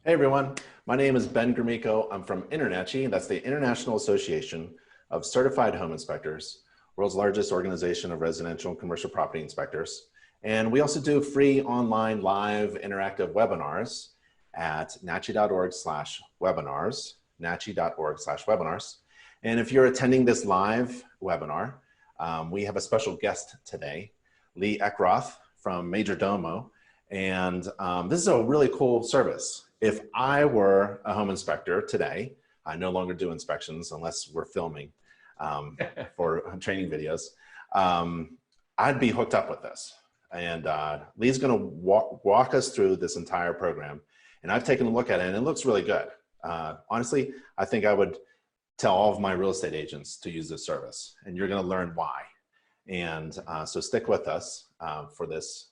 Hey everyone, my name is Ben Gromyko. I'm from InterNACHI, that's the International Association of Certified Home Inspectors, world's largest organization of residential and commercial property inspectors. And we also do free online live interactive webinars at nachi.org/webinars, nachi.org/webinars. And if you're attending this live webinar, we have a special guest today, Lee Eckroth from Majordomo. And this is a really cool service. If I were a home inspector today, I no longer do inspections unless we're filming for training videos, I'd be hooked up with this. And Lee's gonna walk us through this entire program. And I've taken a look at it and it looks really good. Honestly, I think I would tell all of my real estate agents to use this service, and you're gonna learn why. And so stick with us for this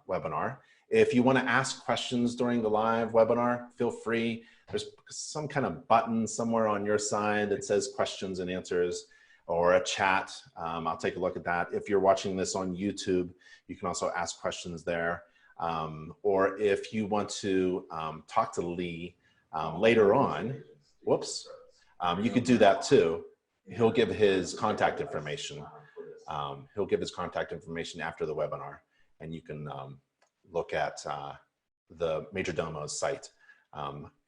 webinar. If you want to ask questions during the live webinar, feel free. There's some kind of button somewhere on your side that says questions and answers, or a chat. I'll take a look at that. If you're watching this on YouTube, you can also ask questions there. Or if you want to talk to Lee later on, whoops, you could do that too. He'll give his contact information. He'll give his contact information after the webinar, and you can look at the Majordomo's site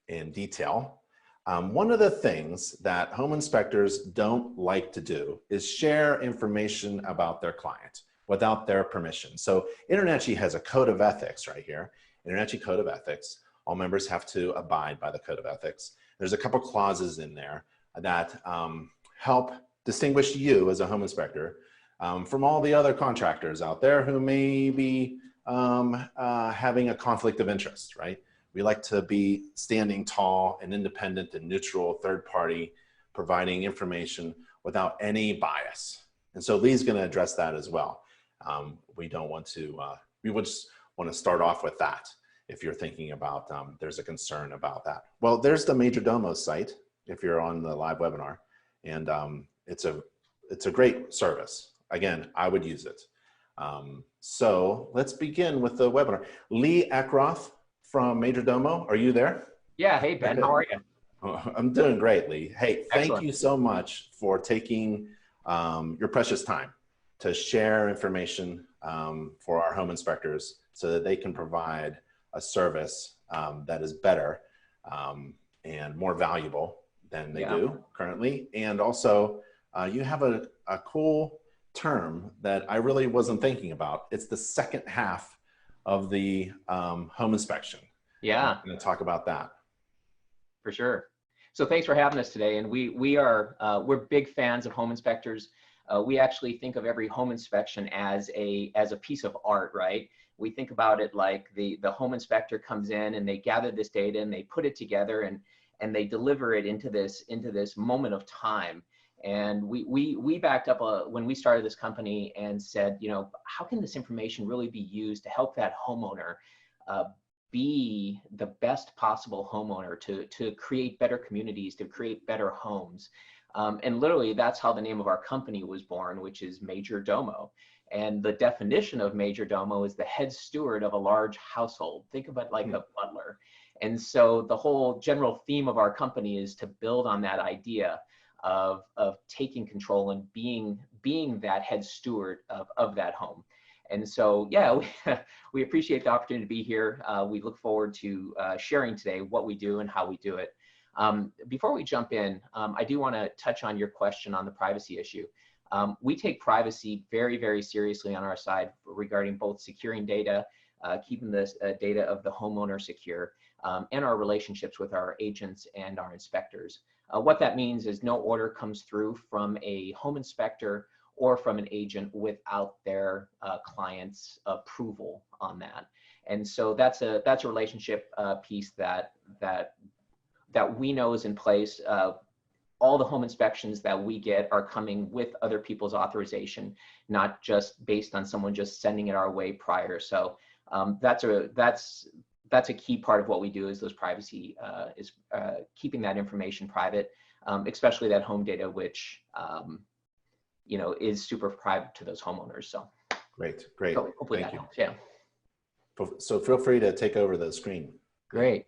in detail. One of the things that home inspectors don't like to do is share information about their client without their permission. So InterNACHI has a code of ethics right here, InterNACHI Code of Ethics. All members have to abide by the Code of Ethics. There's a couple clauses in there that help distinguish you as a home inspector from all the other contractors out there who may be having a conflict of interest, right? We like to be standing tall and independent and neutral third party, providing information without any bias. And so Lee's going to address that as well. We don't want to, we would just want to start off with that if you're thinking about, there's a concern about that. Well, there's the Majordomo site if you're on the live webinar, and it's a great service. Again, I would use it. So let's begin with the webinar. Lee Eckroth from Majordomo, are you there? Yeah, hey Ben, how are you? I'm doing great, Lee. Hey, thank Excellent. you so much for taking your precious time to share information for our home inspectors so that they can provide a service that is better and more valuable than they do currently. And also, you have a cool term that I really wasn't thinking about. It's the second half of the home inspection. Yeah, I'm going to talk about that. for sure. So thanks for having us today. And we're big fans of home inspectors. We actually think of every home inspection as a piece of art, right? We think about it like the home inspector comes in and they gather this data and they put it together and they deliver it into this moment of time. And we backed up when we started this company and said, you know, how can this information really be used to help that homeowner be the best possible homeowner to create better communities, to create better homes? And literally, that's how the name of our company was born, which is Majordomo. And the definition of Majordomo is the head steward of a large household. Think of it like a butler. And so the whole general theme of our company is to build on that idea of taking control and being that head steward of that home. And so, yeah, we appreciate the opportunity to be here. We look forward to sharing today what we do and how we do it. Before we jump in, I do want to touch on your question on the privacy issue. We take privacy very, very seriously on our side regarding both securing data, keeping this data of the homeowner secure, and our relationships with our agents and our inspectors. What that means is no order comes through from a home inspector or from an agent without their client's approval on that. And so that's a relationship piece that we know is in place. All the home inspections that we get are coming with other people's authorization, not just based on someone just sending it our way prior. So that's a key part of what we do is those privacy, keeping that information private, especially that home data, which you know, is super private to those homeowners. So Great. So hopefully that helps. Yeah. So feel free to take over the screen. Great.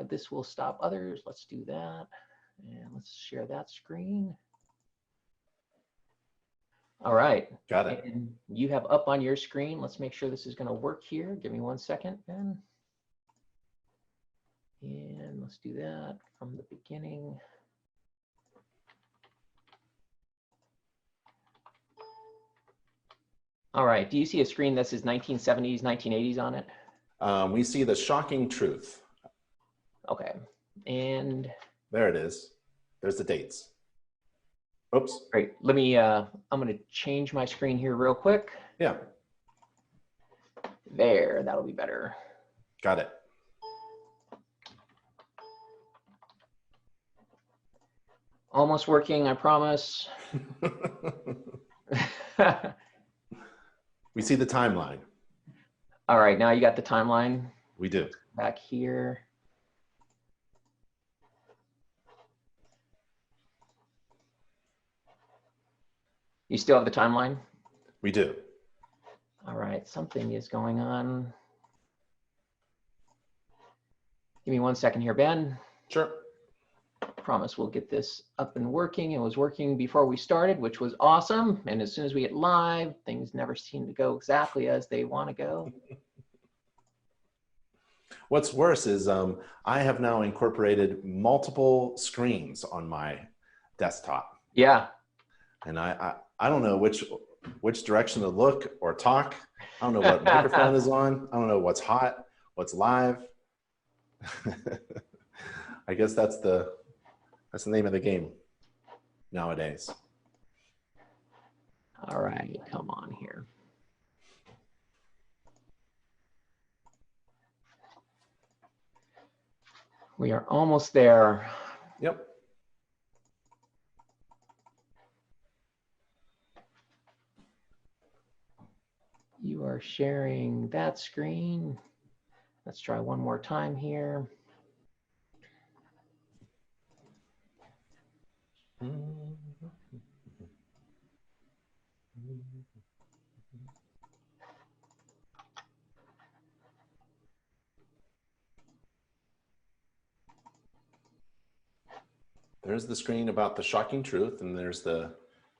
This will stop others. Let's do that. And let's share that screen. All right. Got it. And you have up on your screen. Let's make sure this is going to work here. Give me 1 second, Ben. And let's do that from the beginning. All right. Do you see a screen that says 1970s, 1980s on it? We see the shocking truth. Okay. And there it is. There's the dates. Oops. Great. Let me, I'm going to change my screen here real quick. Yeah. There, that'll be better. Got it. Almost working, I promise. We see the timeline. All right, now you got the timeline. We do. Back here. You still have the timeline? We do. All right, something is going on. Give me 1 second here, Ben. Sure. Promise we'll get this up and working. It was working before we started, which was awesome. And as soon as we get live, things never seem to go exactly as they want to go. What's worse is I have now incorporated multiple screens on my desktop. Yeah. And I don't know which direction to look or talk. I don't know what microphone is on. I don't know what's hot, what's live. I guess that's the name of the game nowadays. All right, come on here. We are almost there. Yep. You are sharing that screen. Let's try one more time here. There's the screen about the shocking truth, and there's the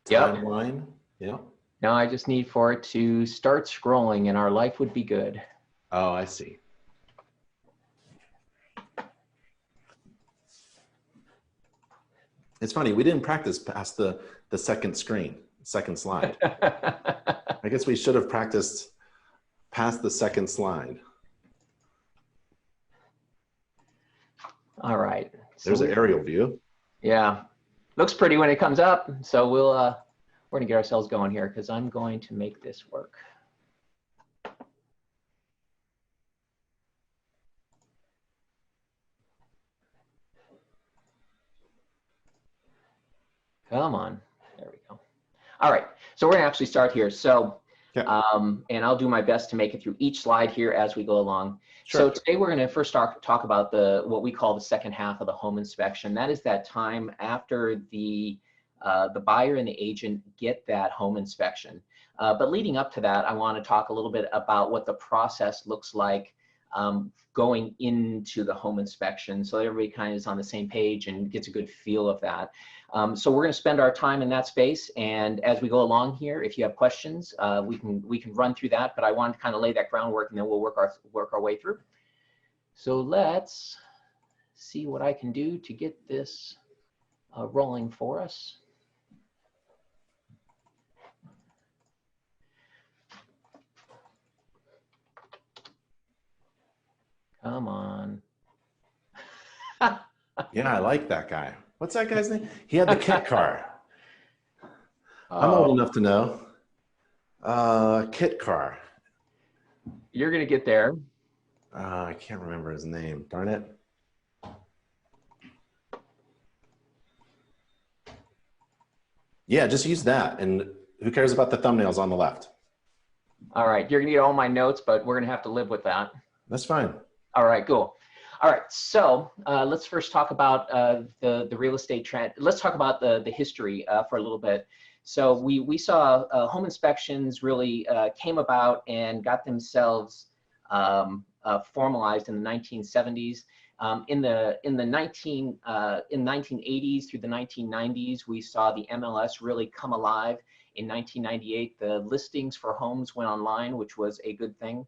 timeline. Yeah. Now I just need for it to start scrolling and our life would be good. Oh, I see. It's funny, we didn't practice past the second slide. I guess we should have practiced past the second slide. All right. There's an aerial view. Yeah, looks pretty when it comes up. So we're gonna get ourselves going here because I'm going to make this work. Come on, there we go. All right, so we're gonna actually start here. So, and I'll do my best to make it through each slide here as we go along. Sure. So today we're gonna first talk about what we call the second half of the home inspection. That is that time after the buyer and the agent get that home inspection. But leading up to that, I want to talk a little bit about what the process looks like going into the home inspection, so everybody kind of is on the same page and gets a good feel of that. So we're going to spend our time in that space, and as we go along here, if you have questions, we can run through that. But I want to kind of lay that groundwork, and then we'll work our way through. So let's see what I can do to get this rolling for us. Come on. Yeah, I like that guy. What's that guy's name? He had the kit car. I'm old enough to know. Kit car. You're going to get there. I can't remember his name. Darn it. Yeah, just use that. And who cares about the thumbnails on the left? All right. You're going to get all my notes, but we're going to have to live with that. That's fine. All right, cool. All right, so let's first talk about the real estate trend. Let's talk about the history for a little bit. So we saw home inspections really came about and got themselves formalized in the 1970s. In the 1980s through the 1990s, we saw the MLS really come alive. In 1998, the listings for homes went online, which was a good thing.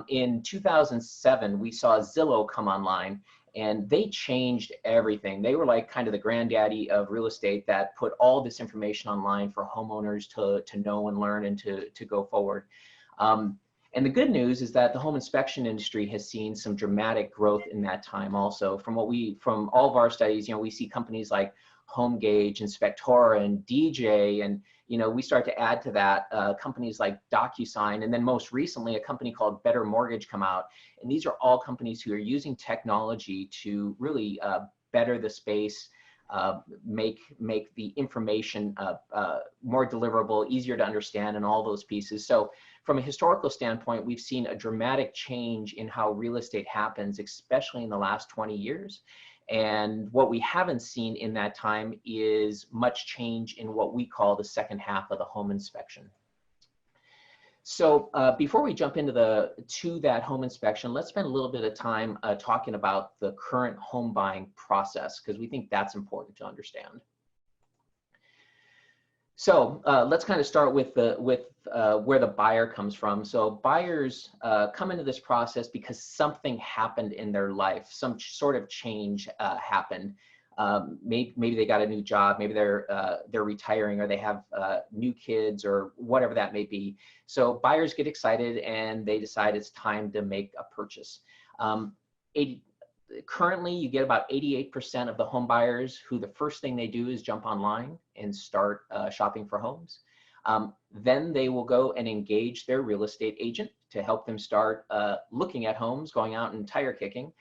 In 2007, we saw Zillow come online, and they changed everything. They were like kind of the granddaddy of real estate that put all this information online for homeowners to know and learn and to go forward. And the good news is that the home inspection industry has seen some dramatic growth in that time also. From all of our studies, we see companies like HomeGauge, Inspectora, and DJ, and we start to add to that companies like DocuSign, and then most recently a company called Better Mortgage come out. And these are all companies who are using technology to really better the space, make the information more deliverable, easier to understand, and all those pieces. So from a historical standpoint, we've seen a dramatic change in how real estate happens, especially in the last 20 years. And what we haven't seen in that time is much change in what we call the second half of the home inspection. So before we jump into that home inspection, let's spend a little bit of time talking about the current home buying process, because we think that's important to understand. So let's kind of start with where the buyer comes from. So buyers come into this process because something happened in their life, some sort of change happened. Maybe they got a new job, maybe they're retiring, or they have new kids, or whatever that may be. So buyers get excited and they decide it's time to make a purchase. Currently, you get about 88% of the home buyers who the first thing they do is jump online and start shopping for homes. Then they will go and engage their real estate agent to help them start looking at homes, going out and tire kicking.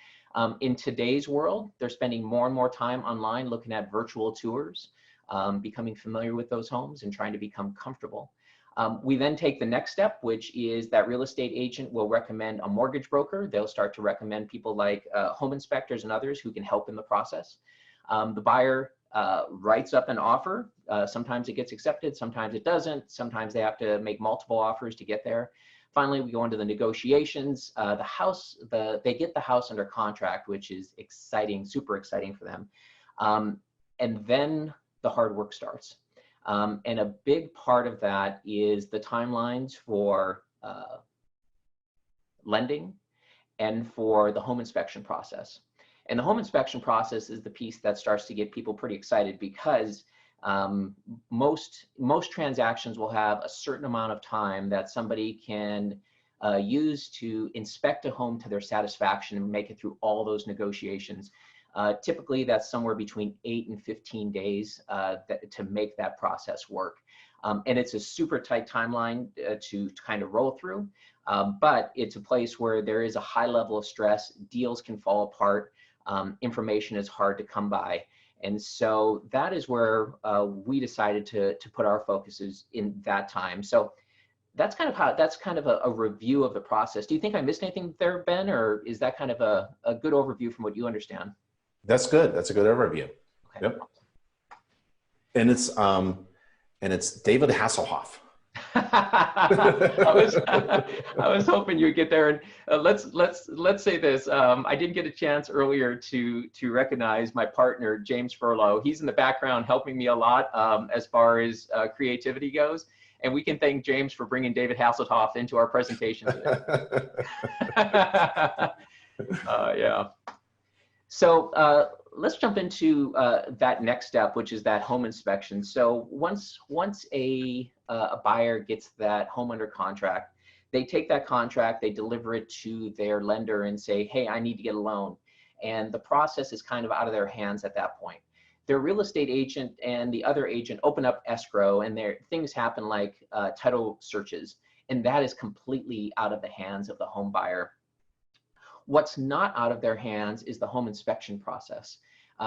In today's world, they're spending more and more time online looking at virtual tours, becoming familiar with those homes and trying to become comfortable. We then take the next step, which is that real estate agent will recommend a mortgage broker. They'll start to recommend people like home inspectors and others who can help in the process. The buyer writes up an offer. Sometimes it gets accepted, sometimes it doesn't. Sometimes they have to make multiple offers to get there. Finally, we go into the negotiations. They get the house under contract, which is exciting, super exciting for them. And then the hard work starts. And a big part of that is the timelines for lending and for the home inspection process. And the home inspection process is the piece that starts to get people pretty excited, because most transactions will have a certain amount of time that somebody can use to inspect a home to their satisfaction and make it through all those negotiations. Typically, that's somewhere between 8 and 15 days to make that process work. And it's a super tight timeline to kind of roll through, but it's a place where there is a high level of stress. Deals can fall apart. Information is hard to come by. And so that is where we decided to put our focuses in that time. So that's kind of a review of the process. Do you think I missed anything there, Ben, or is that kind of a good overview from what you understand? That's good. That's a good overview. Okay. Yep. And it's David Hasselhoff. I was hoping you'd get there. And let's say this. I didn't get a chance earlier to recognize my partner, James Furlow. He's in the background helping me a lot as far as creativity goes. And we can thank James for bringing David Hasselhoff into our presentation today. Yeah. So let's jump into that next step, which is that home inspection. So once a buyer gets that home under contract, they take that contract, they deliver it to their lender and say, hey, I need to get a loan. And the process is kind of out of their hands at that point. Their real estate agent and the other agent open up escrow, and things happen like title searches, and that is completely out of the hands of the home buyer. What's not out of their hands is the home inspection process.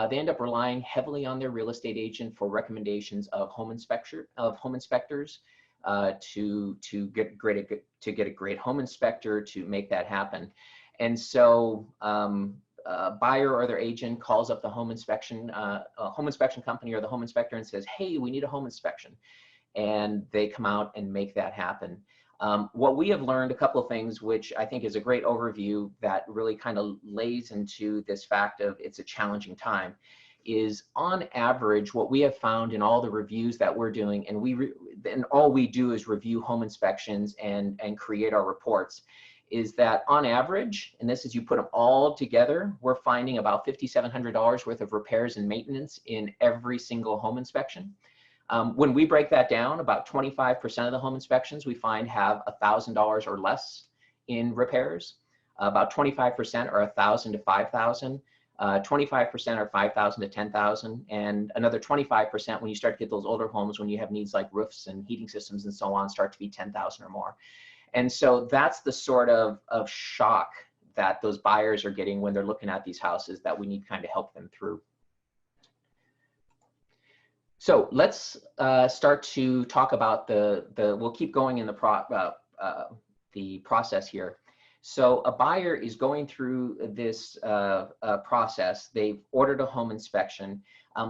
They end up relying heavily on their real estate agent for recommendations of home inspectors to get a great home inspector to make that happen. And so a buyer or their agent calls up the home inspection company or the home inspector and says, hey, we need a home inspection. And they come out and make that happen. What we have learned, a couple of things, which I think is a great overview that really kind of lays into this fact of it's a challenging time, is on average, what we have found in all the reviews that we're doing, and all we do is review home inspections and create our reports, is that on average, and this is you put them all together, we're finding about $5,700 worth of repairs and maintenance in every single home inspection. When we break that down, about 25% of the home inspections we find have $1,000 or less in repairs. About 25% are $1,000 to $5,000. 25% are $5,000 to $10,000, and another 25% when you start to get those older homes, when you have needs like roofs and heating systems and so on, start to be $10,000 or more. And so that's the sort of shock that those buyers are getting when they're looking at these houses that we need to kind of help them through. So let's start to talk about we'll keep going in the process here. So a buyer is going through this process. They've ordered a home inspection.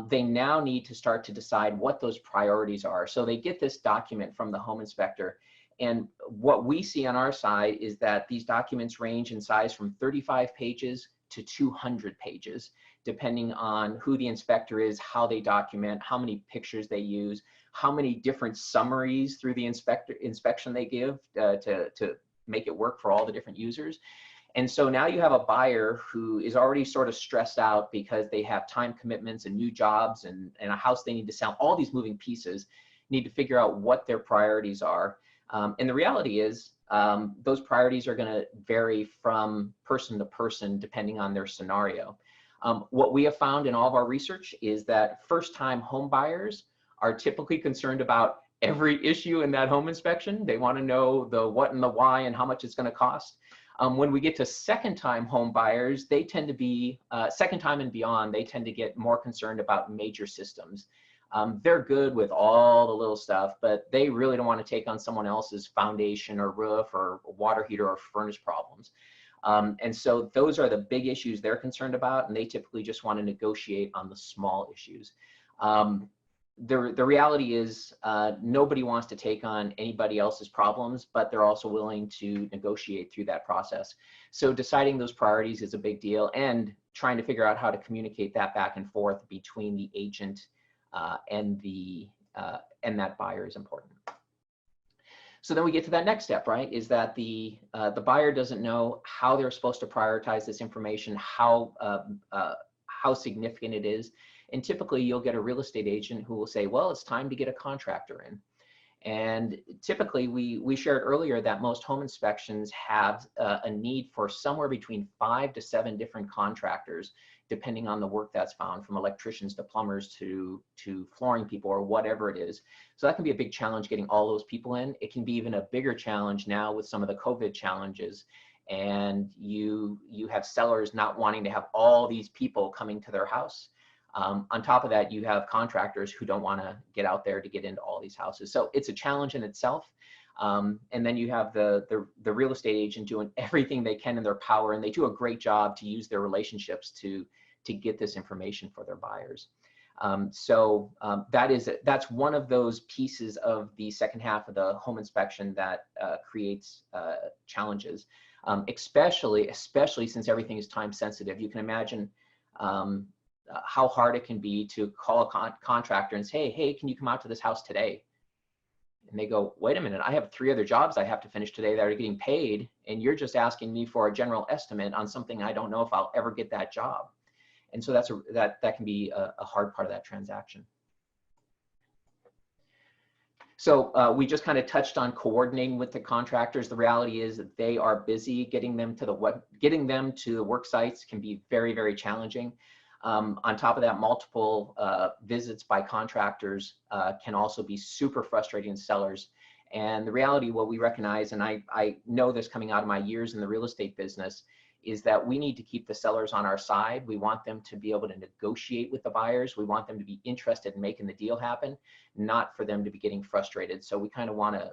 They now need to start to decide what those priorities are. So they get this document from the home inspector. And what we see on our side is that these documents range in size from 35 pages to 200 pages, depending on who the inspector is, how they document, how many pictures they use, how many different summaries through the inspection they give to make it work for all the different users. And so now you have a buyer who is already sort of stressed out because they have time commitments and new jobs and a house they need to sell. All these moving pieces need to figure out what their priorities are. And the reality is those priorities are going to vary from person to person depending on their scenario. What we have found in all of our research is that first-time home buyers are typically concerned about every issue in that home inspection. They want to know the what and the why and how much it's going to cost. When we get to second-time home buyers, they tend to be, second time and beyond, they tend to get more concerned about major systems. They're good with all the little stuff, but they really don't want to take on someone else's foundation or roof or water heater or furnace problems. And so those are the big issues they're concerned about, and they typically just want to negotiate on the small issues. The reality is nobody wants to take on anybody else's problems, but they're also willing to negotiate through that process. So deciding those priorities is a big deal, and trying to figure out how to communicate that back and forth between the agent and that buyer is important. So then we get to that next step, right? Is that the buyer doesn't know how they're supposed to prioritize this information, how significant it is. And typically you'll get a real estate agent who will say, well, it's time to get a contractor in. And typically we shared earlier that most home inspections have a need for somewhere between 5 to 7 different contractors, depending on the work that's found, from electricians to plumbers to flooring people or whatever it is. So that can be a big challenge getting all those people in. It can be even a bigger challenge now with some of the COVID challenges. And you have sellers not wanting to have all these people coming to their house. On top of that, you have contractors who don't want to get out there to get into all these houses. So it's a challenge in itself. And then you have the real estate agent doing everything they can in their power, and they do a great job to use their relationships to get this information for their buyers. That's one of those pieces of the second half of the home inspection that creates challenges, especially since everything is time sensitive. You can imagine how hard it can be to call a contractor and say, hey, can you come out to this house today? And they go, wait a minute, I have 3 other jobs I have to finish today that are getting paid, and you're just asking me for a general estimate on something I don't know if I'll ever get that job. And so that can be a hard part of that transaction. So we just kind of touched on coordinating with the contractors. The reality is that they are busy. Getting them to the work sites can be very, very challenging. On top of that, multiple visits by contractors can also be super frustrating to sellers. And the reality, what we recognize, and I know this coming out of my years in the real estate business, is that we need to keep the sellers on our side. We want them to be able to negotiate with the buyers. We want them to be interested in making the deal happen, not for them to be getting frustrated. So we kind of want to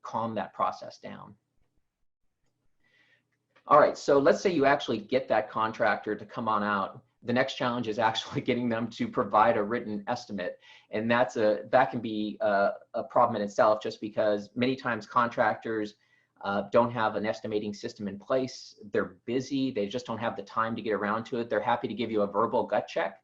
calm that process down. All right, so let's say you actually get that contractor to come on out. The next challenge is actually getting them to provide a written estimate. And that can be a problem in itself, just because many times contractors don't have an estimating system in place. They're busy. They just don't have the time to get around to it. They're happy to give you a verbal gut check.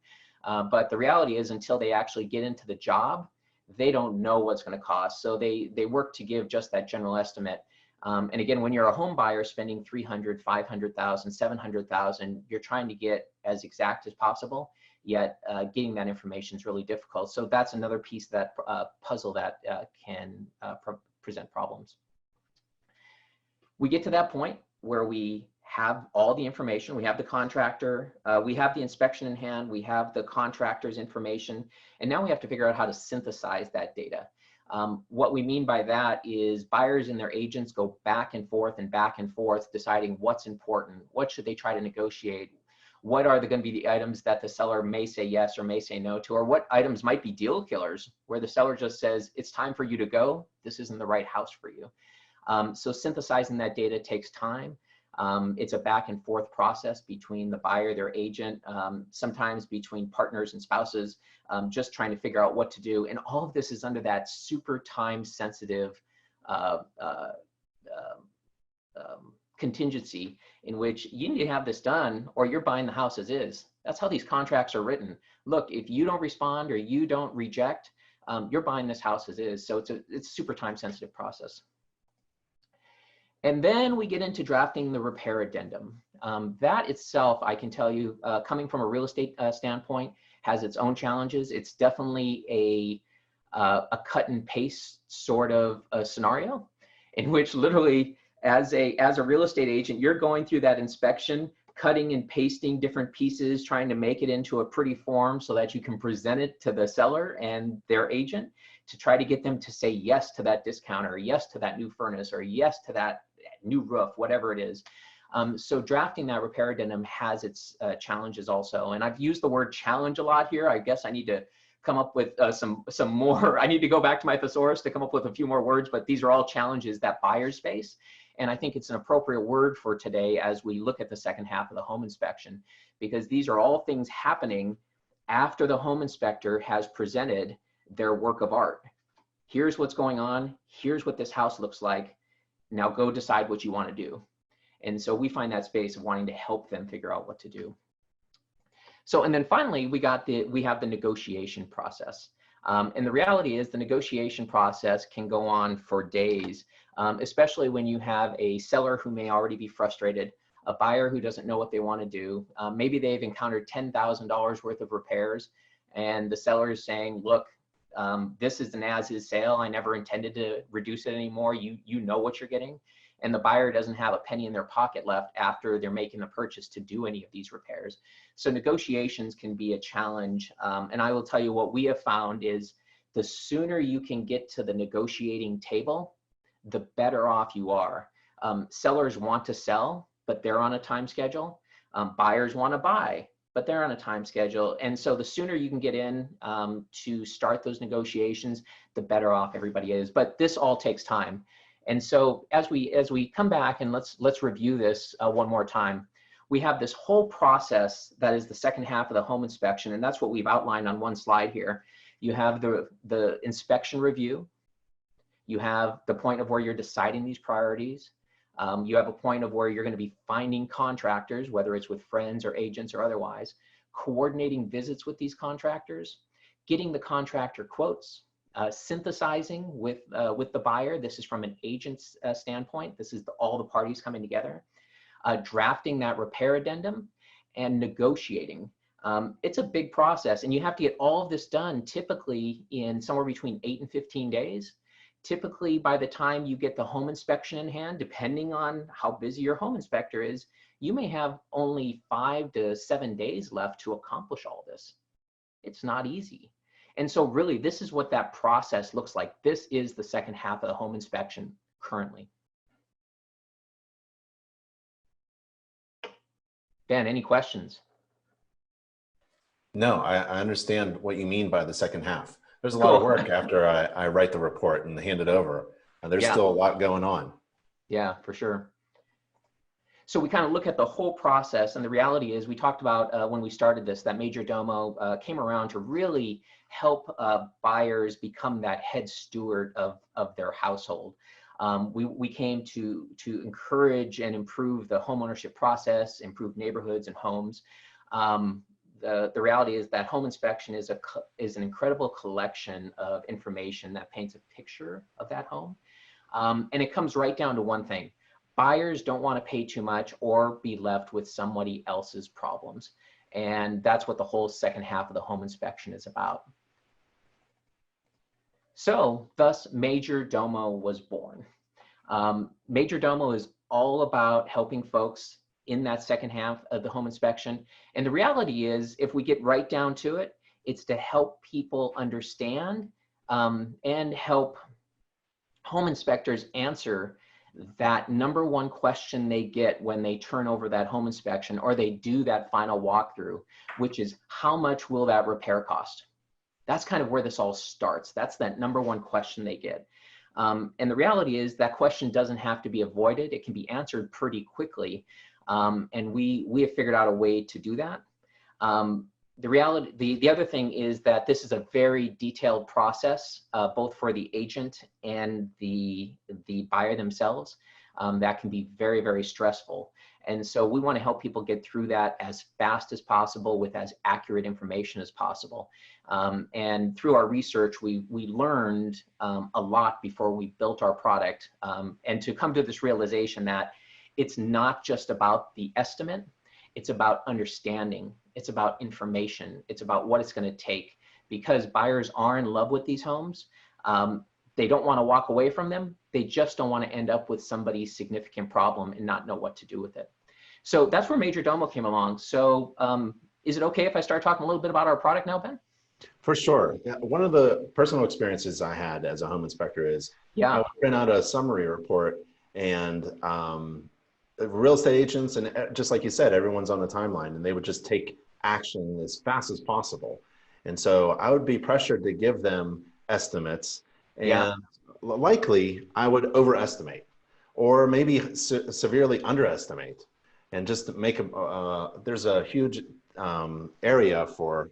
But the reality is, until they actually get into the job, they don't know what's going to cost. So they work to give just that general estimate. And again, when you're a home buyer spending $300,000, $500,000, $700,000, you're trying to get as exact as possible, yet getting that information is really difficult. So that's another piece of that puzzle that can present problems. We get to that point where we have all the information. We have the contractor, we have the inspection in hand, we have the contractor's information, and now we have to figure out how to synthesize that data. What we mean by that is buyers and their agents go back and forth, deciding what's important, what should they try to negotiate, what are going to be the items that the seller may say yes or may say no to, or what items might be deal killers, where the seller just says, it's time for you to go, this isn't the right house for you. So synthesizing that data takes time. It's a back and forth process between the buyer, their agent, sometimes between partners and spouses, just trying to figure out what to do. And all of this is under that super time sensitive contingency, in which you need to have this done or you're buying the house as is. That's how these contracts are written. Look, if you don't respond or you don't reject, you're buying this house as is. So it's a super time sensitive process. And then we get into drafting the repair addendum. That itself, I can tell you, coming from a real estate standpoint, has its own challenges. It's definitely a cut and paste sort of a scenario, in which literally, as a real estate agent, you're going through that inspection, cutting and pasting different pieces, trying to make it into a pretty form so that you can present it to the seller and their agent to try to get them to say yes to that discount, or yes to that new furnace, or yes to that new roof, whatever it is. So drafting that repair addendum has its challenges also. And I've used the word challenge a lot here. I guess I need to come up with some more. I need to go back to my thesaurus to come up with a few more words, but these are all challenges that buyers face. And I think it's an appropriate word for today as we look at the second half of the home inspection, because these are all things happening after the home inspector has presented their work of art. Here's what's going on. Here's what this house looks like. Now go decide what you want to do. And so we find that space of wanting to help them figure out what to do. So, and then finally, we have the negotiation process. And the reality is the negotiation process can go on for days, especially when you have a seller who may already be frustrated, a buyer who doesn't know what they want to do. Maybe they've encountered $10,000 worth of repairs, and the seller is saying, look, this is an as-is sale. I never intended to reduce it anymore. You know what you're getting. And the buyer doesn't have a penny in their pocket left after they're making the purchase to do any of these repairs. So negotiations can be a challenge. And I will tell you what we have found is the sooner you can get to the negotiating table, the better off you are. Sellers want to sell, but they're on a time schedule. Buyers want to buy, but they're on a time schedule. And so the sooner you can get in to start those negotiations, the better off everybody is. But this all takes time. And so as we come back and let's review this one more time, we have this whole process that is the second half of the home inspection, and that's what we've outlined on one slide here. You have the inspection review. You have the point of where you're deciding these priorities. You have a point of where you're going to be finding contractors, whether it's with friends or agents or otherwise, coordinating visits with these contractors, getting the contractor quotes, synthesizing with the buyer. This is from an agent's standpoint. This is all the parties coming together. Drafting that repair addendum and negotiating. It's a big process, and you have to get all of this done typically in somewhere between 8 and 15 days. Typically, by the time you get the home inspection in hand, depending on how busy your home inspector is, you may have only 5 to 7 days left to accomplish all this. It's not easy. And so really, this is what that process looks like. This is the second half of the home inspection currently. Ben, any questions? No, I understand what you mean by the second half. There's a lot of work after I write the report and hand it over. And there's still a lot going on. Yeah, for sure. So we kind of look at the whole process, and the reality is we talked about when we started this, that Majordomo came around to really help buyers become that head steward of their household. We came to encourage and improve the homeownership process, improve neighborhoods and homes. The reality is that home inspection is an incredible collection of information that paints a picture of that home. And it comes right down to one thing. Buyers don't want to pay too much or be left with somebody else's problems. And that's what the whole second half of the home inspection is about. So thus Majordomo was born. Majordomo is all about helping folks in that second half of the home inspection. And the reality is, if we get right down to it, it's to help people understand and help home inspectors answer that number one question they get when they turn over that home inspection or they do that final walkthrough, which is, how much will that repair cost? That's kind of where this all starts. That's that number one question they get. And the reality is that question doesn't have to be avoided. It can be answered pretty quickly. And we have figured out a way to do that. The other thing is that this is a very detailed process, both for the agent and the buyer themselves. That can be very, very stressful. And so we want to help people get through that as fast as possible with as accurate information as possible. And through our research, we learned a lot before we built our product, and to come to this realization that it's not just about the estimate, it's about understanding, it's about information, it's about what it's going to take, because buyers are in love with these homes. They don't want to walk away from them. They just don't want to end up with somebody's significant problem and not know what to do with it. So that's where Majordomo came along. So is it okay if I start talking a little bit about our product now, Ben? For sure. Yeah, one of the personal experiences I had as a home inspector is I would print out a summary report, and real estate agents, and just like you said, everyone's on the timeline, and they would just take action as fast as possible. And so I would be pressured to give them estimates, and likely I would overestimate or maybe severely underestimate, and just make there's a huge area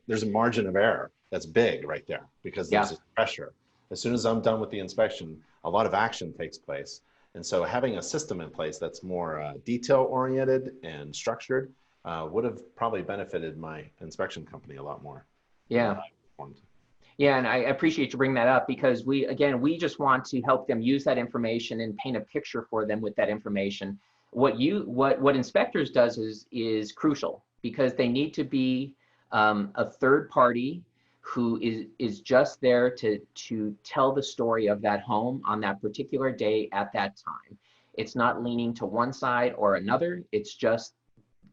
there's a margin of error that's big right there, because there's this pressure. As soon as I'm done with the inspection, a lot of action takes place. And so having a system in place that's more detail-oriented and structured would have probably benefited my inspection company a lot more. Yeah. Yeah, and I appreciate you bringing that up, because we just want to help them use that information and paint a picture for them with that information. What inspectors does is crucial, because they need to be a third party who is just there to tell the story of that home on that particular day at that time. It's not leaning to one side or another. It's just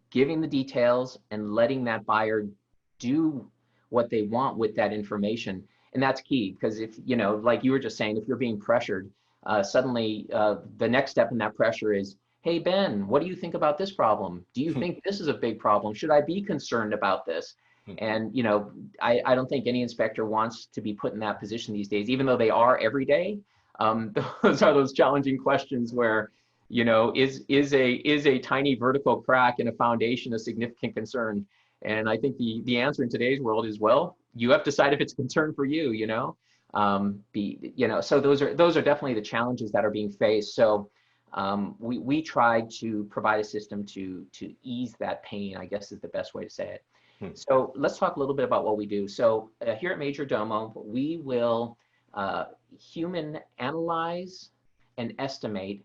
giving the details and letting that buyer do what they want with that information. And that's key, because if, like you were just saying, if you're being pressured, suddenly the next step in that pressure is, hey, Ben, what do you think about this problem? Do you think this is a big problem? Should I be concerned about this? And, I don't think any inspector wants to be put in that position these days, even though they are every day. Those are those challenging questions where, is a tiny vertical crack in a foundation a significant concern? And I think the answer in today's world is, well, you have to decide if it's a concern for you, so those are definitely the challenges that are being faced. So we tried to provide a system to ease that pain, I guess is the best way to say it. So let's talk a little bit about what we do. So here at Majordomo, we will human analyze and estimate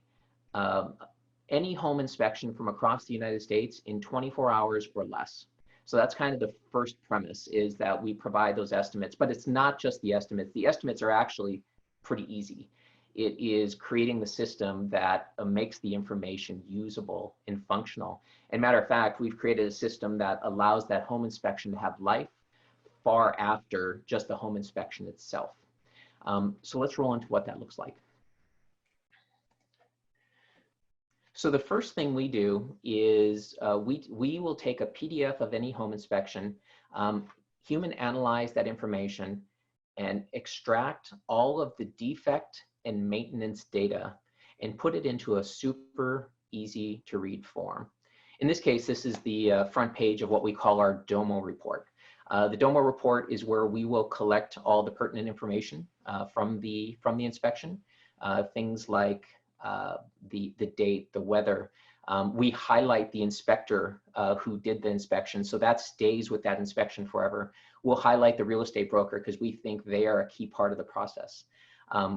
any home inspection from across the United States in 24 hours or less. So that's kind of the first premise, is that we provide those estimates, but it's not just the estimates. The estimates are actually pretty easy. It is creating the system that makes the information usable and functional. And matter of fact, we've created a system that allows that home inspection to have life far after just the home inspection itself. So let's roll into what that looks like. So the first thing we do is we will take a PDF of any home inspection, human analyze that information, and extract all of the defect and maintenance data and put it into a super easy to read form. In this case, this is the front page of what we call our Domo report. The Domo report is where we will collect all the pertinent information from the inspection, things like the date, the weather. We highlight the inspector who did the inspection, so that stays with that inspection forever. We'll highlight the real estate broker because we think they are a key part of the process.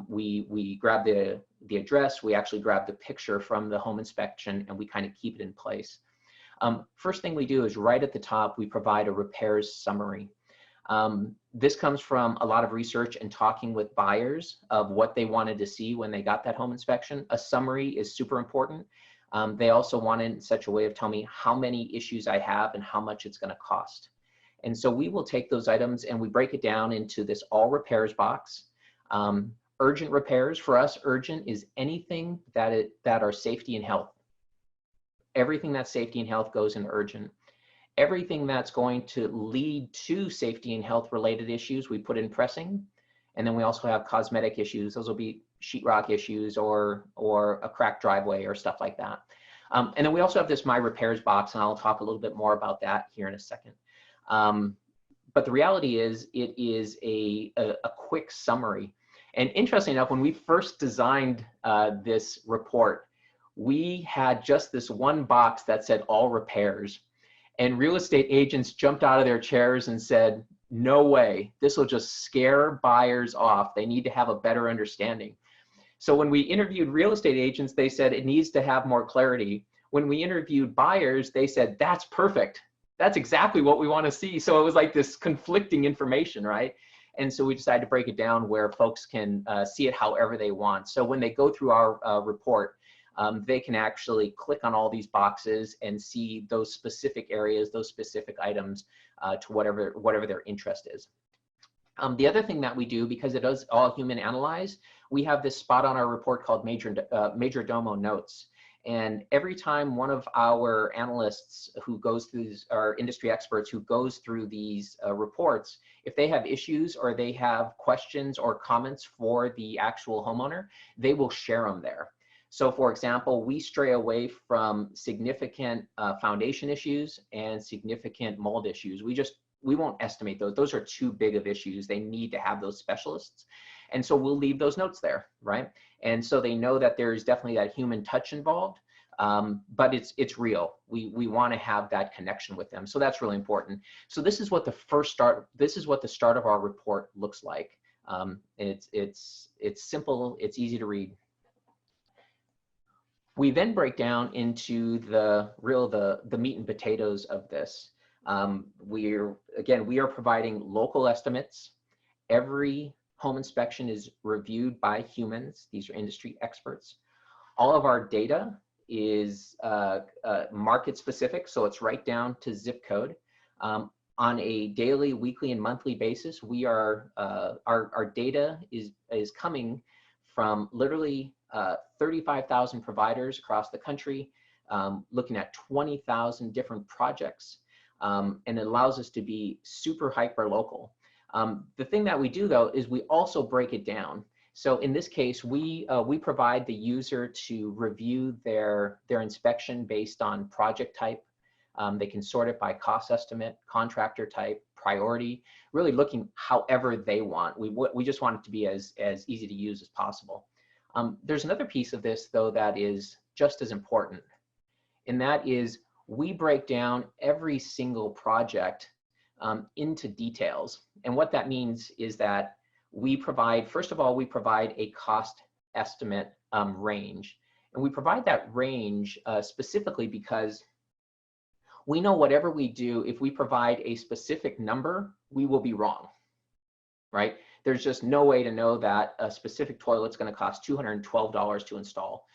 We grab the address, we actually grab the picture from the home inspection, and we kind of keep it in place. First thing we do is right at the top, we provide a repairs summary. This comes from a lot of research and talking with buyers of what they wanted to see when they got that home inspection. A summary is super important. They also want it in such a way of telling me how many issues I have and how much it's going to cost. And so we will take those items and we break it down into this all repairs box. Urgent repairs, for us, urgent is anything that are safety and health. Everything that's safety and health goes in urgent. Everything that's going to lead to safety and health related issues, we put in pressing. And then we also have cosmetic issues. Those will be sheetrock issues or a cracked driveway or stuff like that. And then we also have this My Repairs box, and I'll talk a little bit more about that here in a second. But the reality is, it is a quick summary. And interesting enough, when we first designed this report, we had just this one box that said all repairs, and real estate agents jumped out of their chairs and said, no way, this will just scare buyers off. They need to have a better understanding. So when we interviewed real estate agents, they said it needs to have more clarity. When we interviewed buyers, they said, that's perfect. That's exactly what we want to see. So it was like this conflicting information, right? And so we decided to break it down where folks can see it however they want. So when they go through our report, they can actually click on all these boxes and see those specific areas, those specific items to whatever their interest is. The other thing that we do, because it is all human analyzed, we have this spot on our report called Majordomo notes. And every time one of our analysts who goes through these, our industry experts who goes through these reports, if they have issues or they have questions or comments for the actual homeowner, they will share them there. So for example, we stray away from significant foundation issues and significant mold issues. We won't estimate those. Those are too big of issues. They need to have those specialists. And so we'll leave those notes there, right? And so they know that there is definitely that human touch involved, but it's real. We want to have that connection with them. So that's really important. So this is what the start of our report looks like. It's simple, it's easy to read. We then break down into the meat and potatoes of this. We are providing local estimates. Every home inspection is reviewed by humans. These are industry experts. All of our data is market specific, so it's right down to zip code. On a daily, weekly, and monthly basis, our data is coming from literally 35,000 providers across the country, looking at 20,000 different projects, and it allows us to be super hyper local. The thing that we do though is we also break it down. So in this case, we provide the user to review their inspection based on project type. They can sort it by cost estimate, contractor type, priority, really looking however they want. We just want it to be as easy to use as possible. There's another piece of this though that is just as important, and that is we break down every single project into details. And what that means is that we provide, first of all, we provide a cost estimate range. And we provide that range specifically because we know whatever we do, if we provide a specific number, we will be wrong, right? There's just no way to know that a specific toilet's going to cost $212 to install.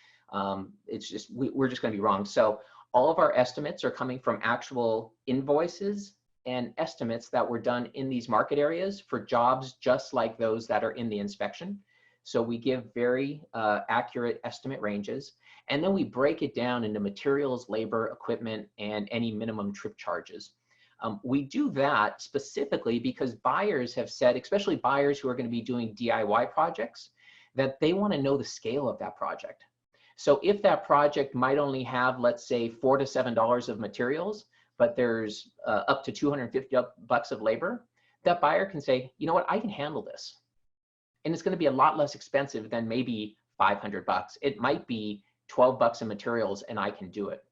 It's just, we're just going to be wrong. So all of our estimates are coming from actual invoices and estimates that were done in these market areas for jobs just like those that are in the inspection. So we give very accurate estimate ranges, and then we break it down into materials, labor, equipment, and any minimum trip charges. We do that specifically because buyers have said, especially buyers who are going to be doing DIY projects, that they want to know the scale of that project. So if that project might only have, let's say, $4 to $7 of materials, but there's up to $250 of labor, that buyer can say, you know what, I can handle this. And it's going to be a lot less expensive than maybe $500. It might be $12 in materials and I can do it.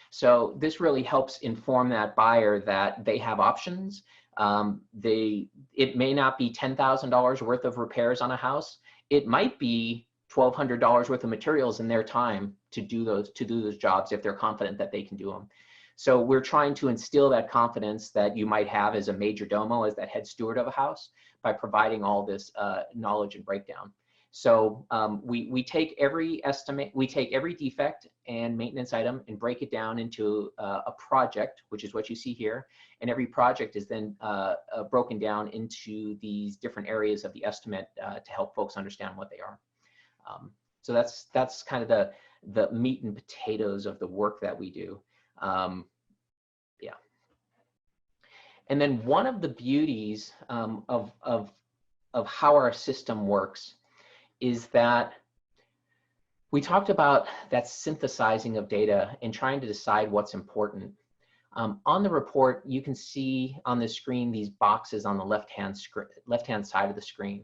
So this really helps inform that buyer that they have options. It may not be $10,000 worth of repairs on a house. It might be $1,200 worth of materials in their time to do those jobs if they're confident that they can do them. So we're trying to instill that confidence that you might have as a majordomo, as that head steward of a house, by providing all this knowledge and breakdown. So we take every defect and maintenance item and break it down into a project, which is what you see here. And every project is then broken down into these different areas of the estimate to help folks understand what they are. So that's kind of the meat and potatoes of the work that we do. Yeah. And then one of the beauties of how our system works is that we talked about that synthesizing of data and trying to decide what's important. On the report, you can see on the screen these boxes on the left-hand side of the screen.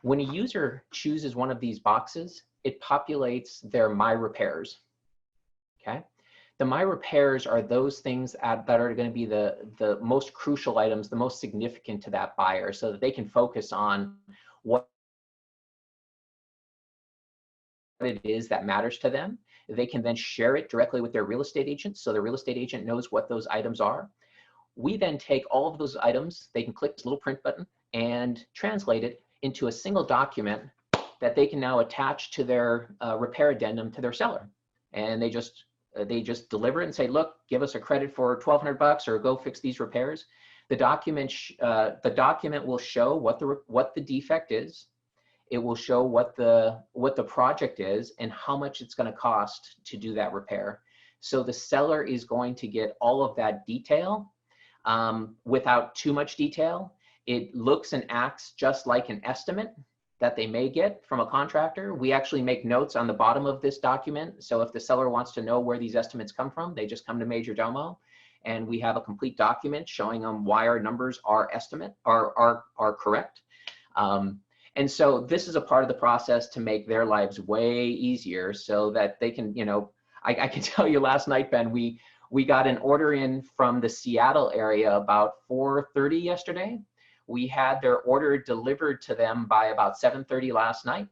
When a user chooses one of these boxes, it populates their My Repairs. Okay? The My Repairs are those things that are going to be the most crucial items, the most significant to that buyer, so that they can focus on what it is that matters to them. They can then share it directly with their real estate agent, so the real estate agent knows what those items are. We then take all of those items, they can click this little print button and translate it into a single document that they can now attach to their repair addendum to their seller. And they just deliver it and say, look, give us a credit for $1,200 or go fix these repairs. The document will show what the defect is. It will show what the project is and how much it's going to cost to do that repair. So the seller is going to get all of that detail without too much detail. It looks and acts just like an estimate that they may get from a contractor. We actually make notes on the bottom of this document. So if the seller wants to know where these estimates come from, they just come to Majordomo, and we have a complete document showing them why our numbers are correct. And so this is a part of the process to make their lives way easier, so that they can, I can tell you last night, Ben, we got an order in from the Seattle area about 4:30 yesterday. We had their order delivered to them by about 7:30 last night,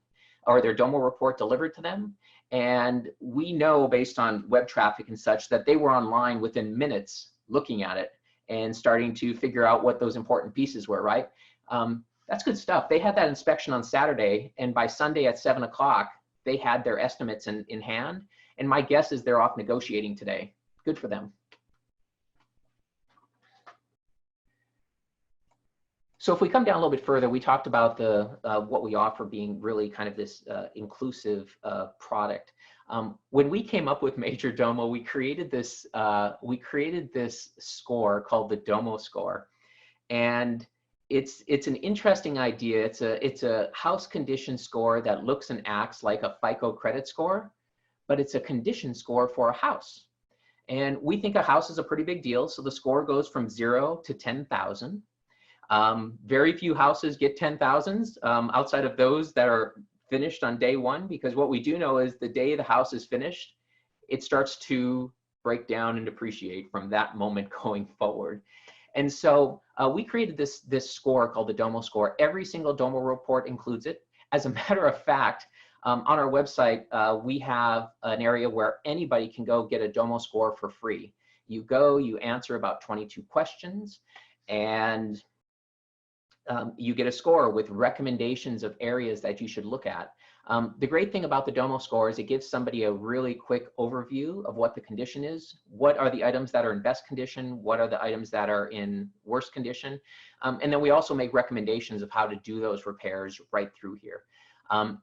or their Domo report delivered to them. And we know, based on web traffic and such, that they were online within minutes looking at it and starting to figure out what those important pieces were, right? That's good stuff. They had that inspection on Saturday, and by Sunday at 7 o'clock, they had their estimates in hand. And my guess is they're off negotiating today. Good for them. So if we come down a little bit further, we talked about what we offer being really kind of this inclusive product. When we came up with Majordomo, we created this score called the Domo score, and it's an interesting idea. It's a house condition score that looks and acts like a FICO credit score, but it's a condition score for a house. And we think a house is a pretty big deal, so the score goes from 0 to 10,000. Very few houses get 10,000s outside of those that are finished on day one, because what we do know is the day the house is finished, it starts to break down and depreciate from that moment going forward. And so we created this score called the Domo score. Every single Domo report includes it. As a matter of fact, on our website, we have an area where anybody can go get a Domo score for free. You go, you answer about 22 questions, and you get a score with recommendations of areas that you should look at. The great thing about the Domo score is it gives somebody a really quick overview of what the condition is. What are the items that are in best condition? What are the items that are in worst condition? And then we also make recommendations of how to do those repairs right through here.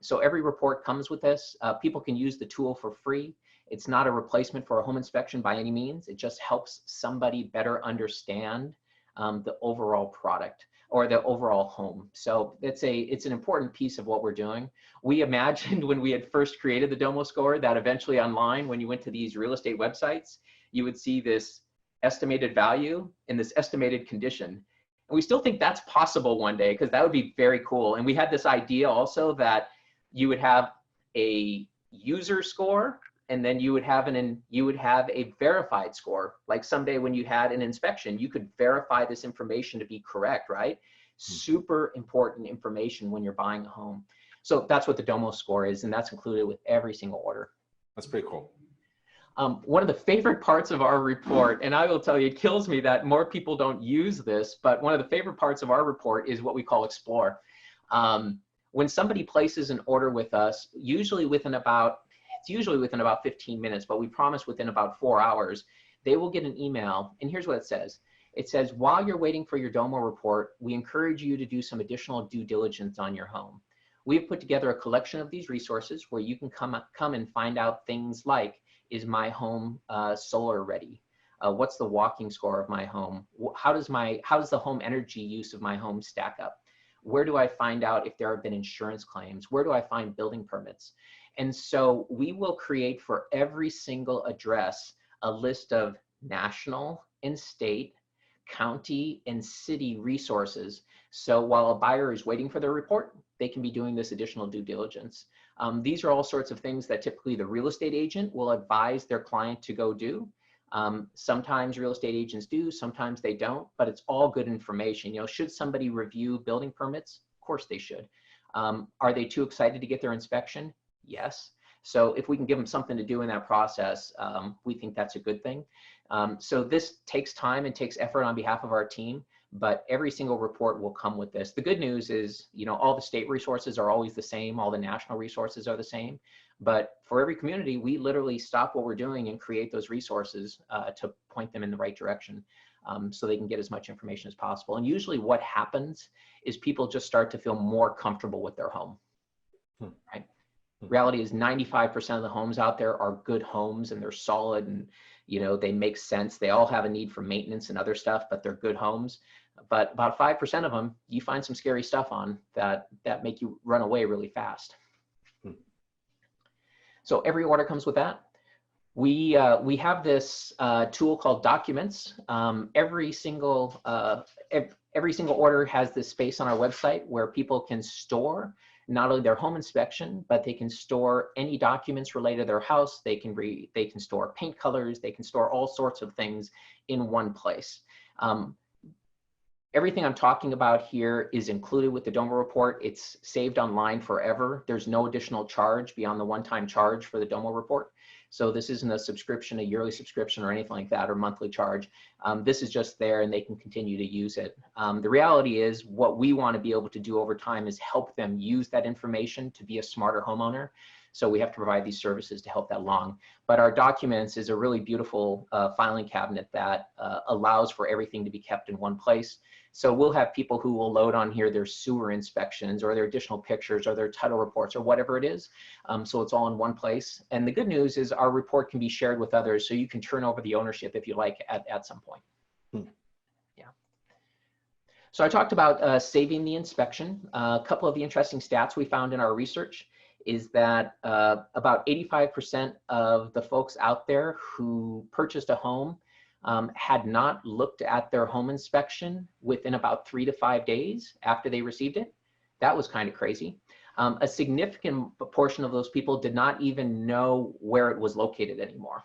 So every report comes with this. People can use the tool for free. It's not a replacement for a home inspection by any means. It just helps somebody better understand the overall product or the overall home. So it's an important piece of what we're doing. We imagined when we had first created the Domo score that eventually online, when you went to these real estate websites, you would see this estimated value and this estimated condition. And we still think that's possible one day, because that would be very cool. And we had this idea also that you would have a user score, and then you would have a verified score. Like someday when you had an inspection, you could verify this information to be correct, right? Super important information when you're buying a home. So that's what the Domo score is, and that's included with every single order. That's pretty cool. One of the favorite parts of our report, and I will tell you, it kills me that more people don't use this, but one of the favorite parts of our report is what we call Explore. When somebody places an order with us, it's usually within about 15 minutes, but we promise within about 4 hours, they will get an email. And here's what it says. It says, while you're waiting for your Domo report, we encourage you to do some additional due diligence on your home. We have put together a collection of these resources where you can come and find out things like, is my home solar ready? What's the walking score of my home? How does the home energy use of my home stack up? Where do I find out if there have been insurance claims? Where do I find building permits? And so we will create for every single address a list of national and state, county, and city resources. So while a buyer is waiting for their report, they can be doing this additional due diligence. These are all sorts of things that typically the real estate agent will advise their client to go do. Sometimes real estate agents do, sometimes they don't, but it's all good information. You know, should somebody review building permits? Of course they should. Are they too excited to get their inspection? Yes. So if we can give them something to do in that process, we think that's a good thing. So this takes time and takes effort on behalf of our team, but every single report will come with this. The good news is, you know, all the state resources are always the same. All the national resources are the same. But for every community, we literally stop what we're doing and create those resources to point them in the right direction, so they can get as much information as possible. And usually what happens is people just start to feel more comfortable with their home, right? Reality is 95% of the homes out there are good homes, and they're solid, and you know, they make sense. They all have a need for maintenance and other stuff, but they're good homes. But about 5% of them, you find some scary stuff on that make you run away really fast. So every order comes with that. We have this tool called Documents. Every single order has this space on our website where people can store not only their home inspection, but they can store any documents related to their house. They can store paint colors. They can store all sorts of things in one place. Everything I'm talking about here is included with the Domo report. It's saved online forever. There's no additional charge beyond the one-time charge for the Domo report. So this isn't a subscription, a yearly subscription or anything like that, or monthly charge. This is just there, and they can continue to use it. The reality is, what we want to be able to do over time is help them use that information to be a smarter homeowner. So we have to provide these services to help that along. But our Documents is a really beautiful filing cabinet that allows for everything to be kept in one place. So we'll have people who will load on here their sewer inspections or their additional pictures or their title reports or whatever it is. So it's all in one place. And the good news is our report can be shared with others, so you can turn over the ownership if you like at some point. Yeah. So I talked about saving the inspection. A couple of the interesting stats we found in our research is that about 85% of the folks out there who purchased a home had not looked at their home inspection within about 3 to 5 days after they received it. That was kind of crazy. A significant portion of those people did not even know where it was located anymore.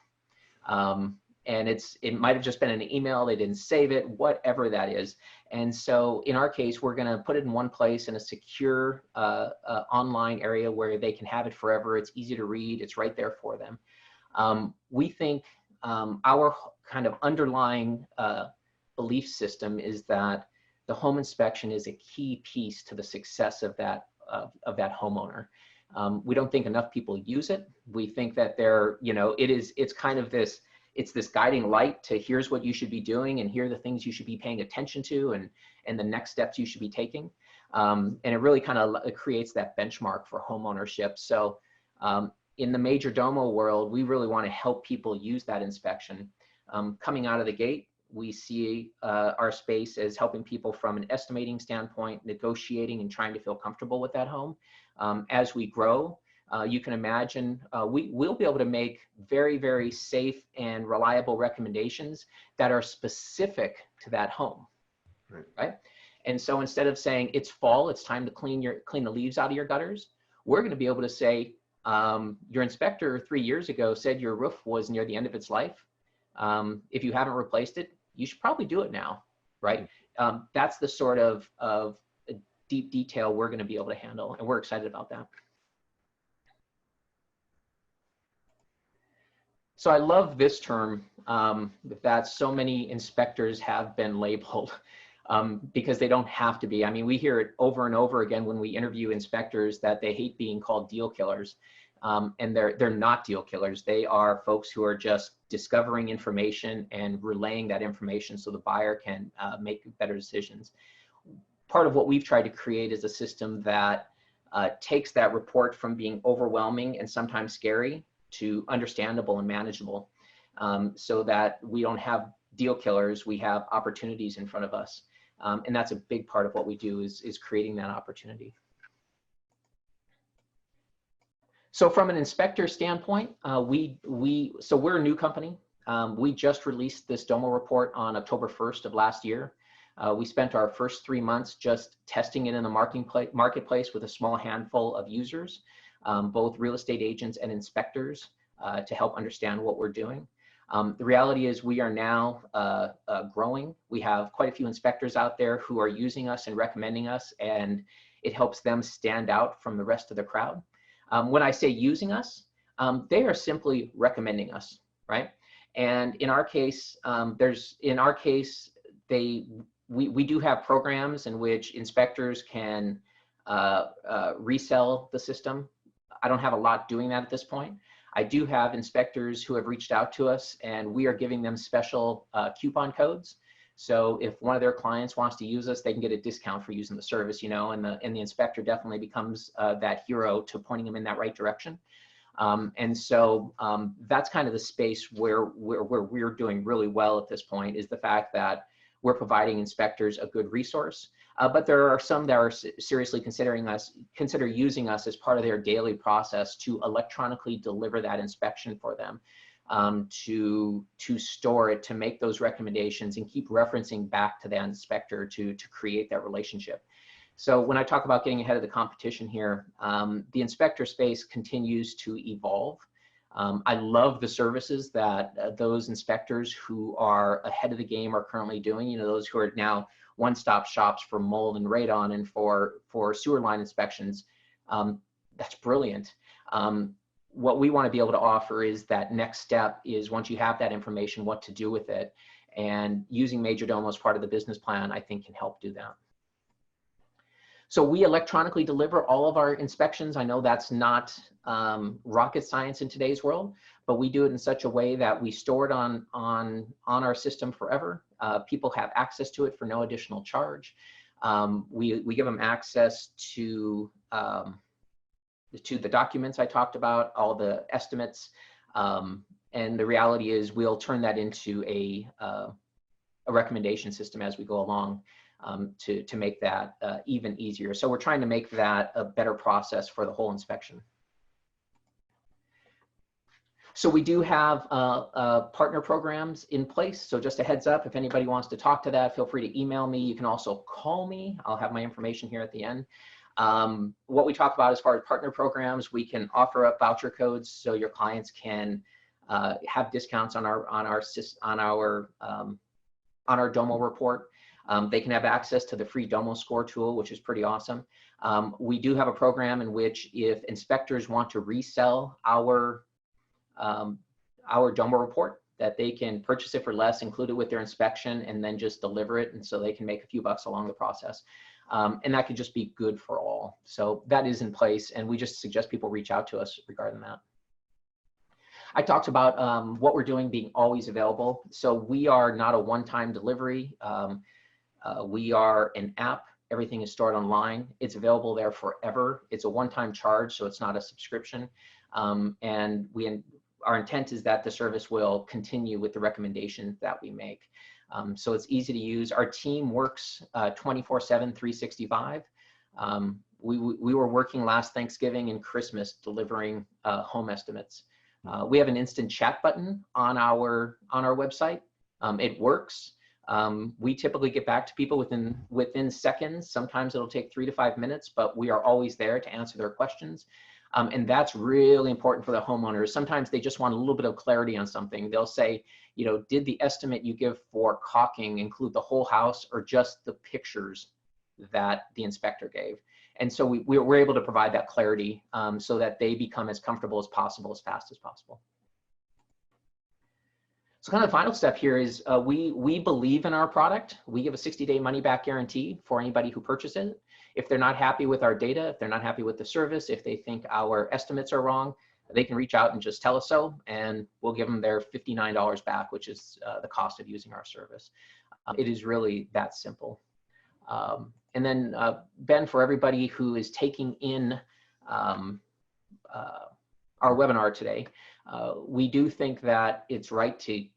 And it might have just been an email, they didn't save it, whatever that is. And so in our case, we're gonna put it in one place in a secure online area where they can have it forever. It's easy to read, it's right there for them. We think our kind of underlying belief system is that the home inspection is a key piece to the success of that homeowner. We don't think enough people use it. We think that it's kind of this, it's this guiding light to here's what you should be doing, and here are the things you should be paying attention to, and the next steps you should be taking. And it really kind of creates that benchmark for home ownership. So in the Majordomo world, we really want to help people use that inspection. Coming out of the gate, We see our space as helping people from an estimating standpoint, negotiating and trying to feel comfortable with that home. As we grow, you can imagine we'll be able to make very, very safe and reliable recommendations that are specific to that home, right? And so instead of saying it's fall, it's time to clean the leaves out of your gutters, we're going to be able to say your inspector 3 years ago said your roof was near the end of its life. If you haven't replaced it, you should probably do it now, right? That's the sort of deep detail we're going to be able to handle, and we're excited about that. So I love this term that so many inspectors have been labeled because they don't have to be. I mean, we hear it over and over again when we interview inspectors that they hate being called deal killers. And they're not deal killers. They are folks who are just discovering information and relaying that information so the buyer can make better decisions. Part of what we've tried to create is a system that takes that report from being overwhelming and sometimes scary to understandable and manageable, so that we don't have deal killers, we have opportunities in front of us. And that's a big part of what we do is creating that opportunity. So from an inspector standpoint, so we're a new company. We just released this Domo report on October 1st of last year. We spent our first 3 months just testing it in the marketplace with a small handful of users, both real estate agents and inspectors, to help understand what we're doing. The reality is we are now growing. We have quite a few inspectors out there who are using us and recommending us, and it helps them stand out from the rest of the crowd. When I say using us, they are simply recommending us, right? And in our case, we do have programs in which inspectors can resell the system. I don't have a lot doing that at this point. I do have inspectors who have reached out to us, and we are giving them special coupon codes. So if one of their clients wants to use us, they can get a discount for using the service, you know, and the inspector definitely becomes that hero to pointing them in that right direction. And so that's kind of the space where we're doing really well at this point, is the fact that we're providing inspectors a good resource. But there are some that are seriously consider using us as part of their daily process to electronically deliver that inspection for them, to store it, to make those recommendations and keep referencing back to that inspector to create that relationship. So when I talk about getting ahead of the competition here, the inspector space continues to evolve. I love the services that those inspectors who are ahead of the game are currently doing. You know, those who are now one-stop shops for mold and radon and for sewer line inspections. That's brilliant. What we want to be able to offer is that next step is, once you have that information, what to do with it. And using Majordomo as part of the business plan, I think, can help do that. So we electronically deliver all of our inspections. I know that's not rocket science in today's world, but we do it in such a way that we store it on our system forever. People have access to it for no additional charge. We give them access to the documents I talked about, all the estimates, and the reality is we'll turn that into a recommendation system as we go along. To make that even easier. So we're trying to make that a better process for the whole inspection. So we do have partner programs in place. So just a heads up, if anybody wants to talk to that, feel free to email me. You can also call me. I'll have my information here at the end. What we talk about as far as partner programs, we can offer up voucher codes so your clients can have discounts on our Domo report. They can have access to the free Domo score tool, which is pretty awesome. We do have a program in which, if inspectors want to resell our Domo report, that they can purchase it for less, include it with their inspection, and then just deliver it, and so they can make a few bucks along the process. And that could just be good for all. So that is in place, and we just suggest people reach out to us regarding that. I talked about what we're doing being always available. So we are not a one-time delivery. We are an app. Everything is stored online. It's available there forever. It's a one-time charge, so it's not a subscription. And our intent is that the service will continue with the recommendations that we make. So it's easy to use. Our team works 24/7, 365. We were working last Thanksgiving and Christmas delivering home estimates. We have an instant chat button on our website. It works. We typically get back to people within seconds. Sometimes it'll take 3 to 5 minutes, but we are always there to answer their questions. And that's really important for the homeowners. Sometimes they just want a little bit of clarity on something. They'll say, you know, did the estimate you give for caulking include the whole house or just the pictures that the inspector gave? And so we're able to provide that clarity so that they become as comfortable as possible, as fast as possible. So kind of the final step here is we believe in our product. We give a 60-day money-back guarantee for anybody who purchases it. If they're not happy with our data, if they're not happy with the service, if they think our estimates are wrong, they can reach out and just tell us so, and we'll give them their $59 back, which is the cost of using our service. It is really that simple. And then, Ben, for everybody who is taking in our webinar today, we do think that it's right to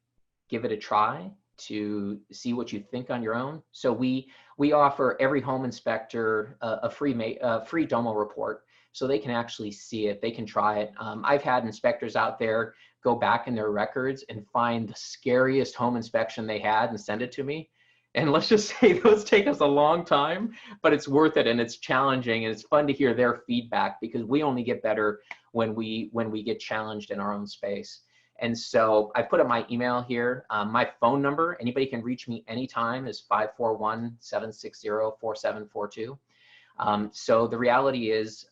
give it a try to see what you think on your own. So we offer every home inspector a free Domo report, so they can actually see it, they can try it. I've had inspectors out there go back in their records and find the scariest home inspection they had and send it to me. And let's just say those take us a long time, but it's worth it, and it's challenging, and it's fun to hear their feedback, because we only get better when we get challenged in our own space. And so I put up my email here. My phone number, anybody can reach me anytime, is 541-760-4742. So the reality is,